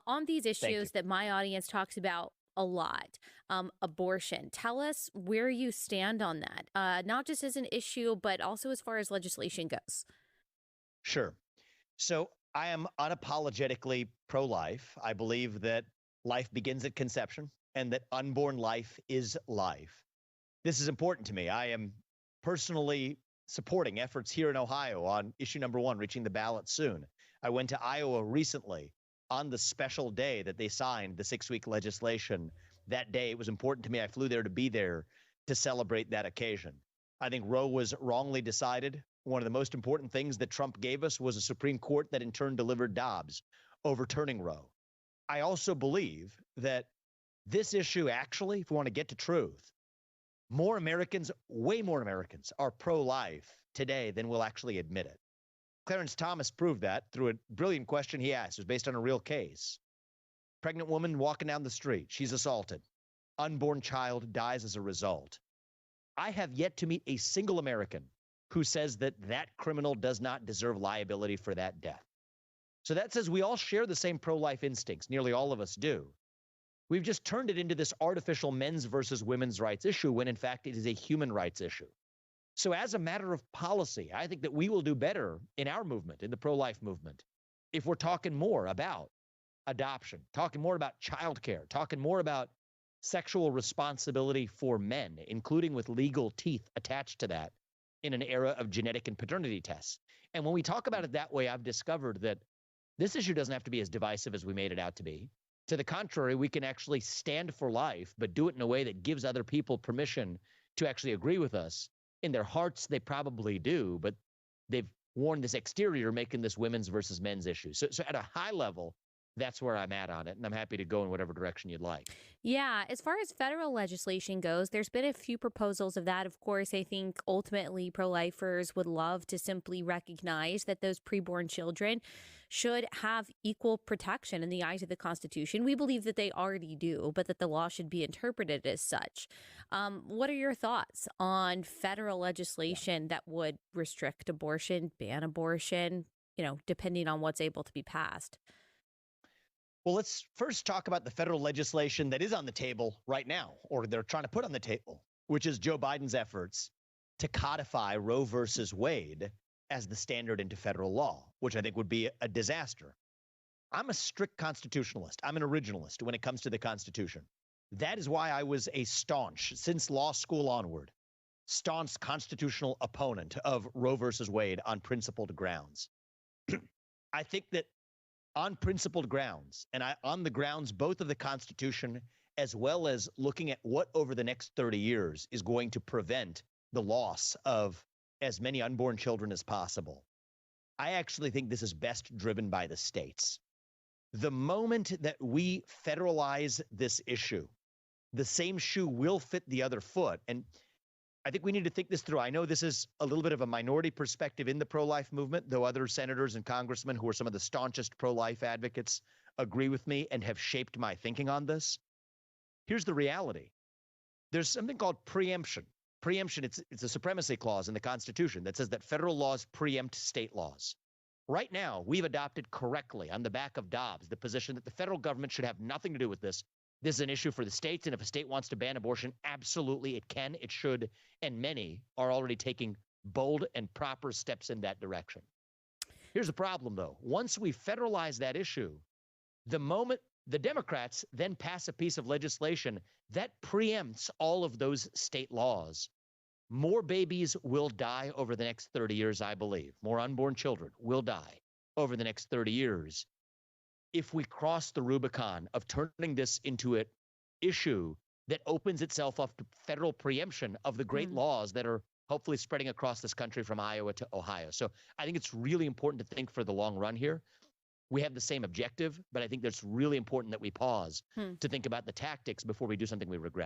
On these Thank you. issues that my audience talks about a lot, abortion, tell us where you stand on that, not just as an issue, but also as far as legislation goes. Sure. So I am unapologetically pro-life. I believe that life begins at conception and that unborn life is life. This is important to me. I am personally supporting efforts here in Ohio on issue number one, reaching the ballot soon. I went to Iowa recently on the special day that they signed the 6-week legislation. That day, it was important to me. I flew there to be there to celebrate that occasion. I think Roe was wrongly decided. One of the most important things that Trump gave us was a Supreme Court that in turn delivered Dobbs, overturning Roe. I also believe that this issue, actually, if we want to get to truth, more Americans, way more Americans, are pro-life today than will actually admit it. Clarence Thomas proved that through a brilliant question he asked. It was based on a real case. Pregnant woman walking down the street. She's assaulted. Unborn child dies as a result. I have yet to meet a single American who says that that criminal does not deserve liability for that death. So that says we all share the same pro-life instincts. Nearly all of us do. We've just turned it into this artificial men's versus women's rights issue when in fact it is a human rights issue. So as a matter of policy, I think that we will do better in our movement, in the pro-life movement, if we're talking more about adoption, talking more about childcare, talking more about sexual responsibility for men, including with legal teeth attached to that in an era of genetic and paternity tests. And when we talk about it that way, I've discovered that this issue doesn't have to be as divisive as we made it out to be. To the contrary, we can actually stand for life, but do it in a way that gives other people permission to actually agree with us. In their hearts, they probably do, but they've worn this exterior, making this women's versus men's issue. So at a high level, that's where I'm at on it, and I'm happy to go in whatever direction you'd like. Yeah, as far as federal legislation goes, there's been a few proposals of that. Of course, I think ultimately pro-lifers would love to simply recognize that those preborn children should have equal protection in the eyes of the Constitution. We believe that they already do, but that the law should be interpreted as such. What are your thoughts on federal legislation that would restrict abortion, ban abortion, depending on what's able to be passed? Well, let's first talk about the federal legislation that is on the table right now, or they're trying to put on the table, which is Joe Biden's efforts to codify Roe versus Wade as the standard into federal law, which I think would be a disaster. I'm a strict constitutionalist. I'm an originalist when it comes to the Constitution. That is why I was a staunch, since law school onward, staunch constitutional opponent of Roe versus Wade on principled grounds. I think that on principled grounds, and on the grounds both of the Constitution, as well as looking at what over the next 30 years is going to prevent the loss of as many unborn children as possible, I actually think this is best driven by the states. The moment that we federalize this issue, the same shoe will fit the other foot. And I think we need to think this through. I know this is a little bit of a minority perspective in the pro-life movement, though other senators and congressmen who are some of the staunchest pro-life advocates agree with me and have shaped my thinking on this. Here's the reality. There's something called preemption. Preemption, it's a supremacy clause in the Constitution that says that federal laws preempt state laws. Right now, we've adopted correctly on the back of Dobbs the position that the federal government should have nothing to do with this. This is an issue for the states, and if a state wants to ban abortion, absolutely it can, it should, and many are already taking bold and proper steps in that direction. Here's the problem, though. Once we federalize that issue, the moment the Democrats then pass a piece of legislation that preempts all of those state laws, more babies will die over the next 30 years, I believe. More unborn children will die over the next 30 years. If we cross the Rubicon of turning this into an issue that opens itself up to federal preemption of the great laws that are hopefully spreading across this country from Iowa to Ohio. So I think it's really important to think for the long run here. We have the same objective, but I think it's really important that we pause to think about the tactics before we do something we regret.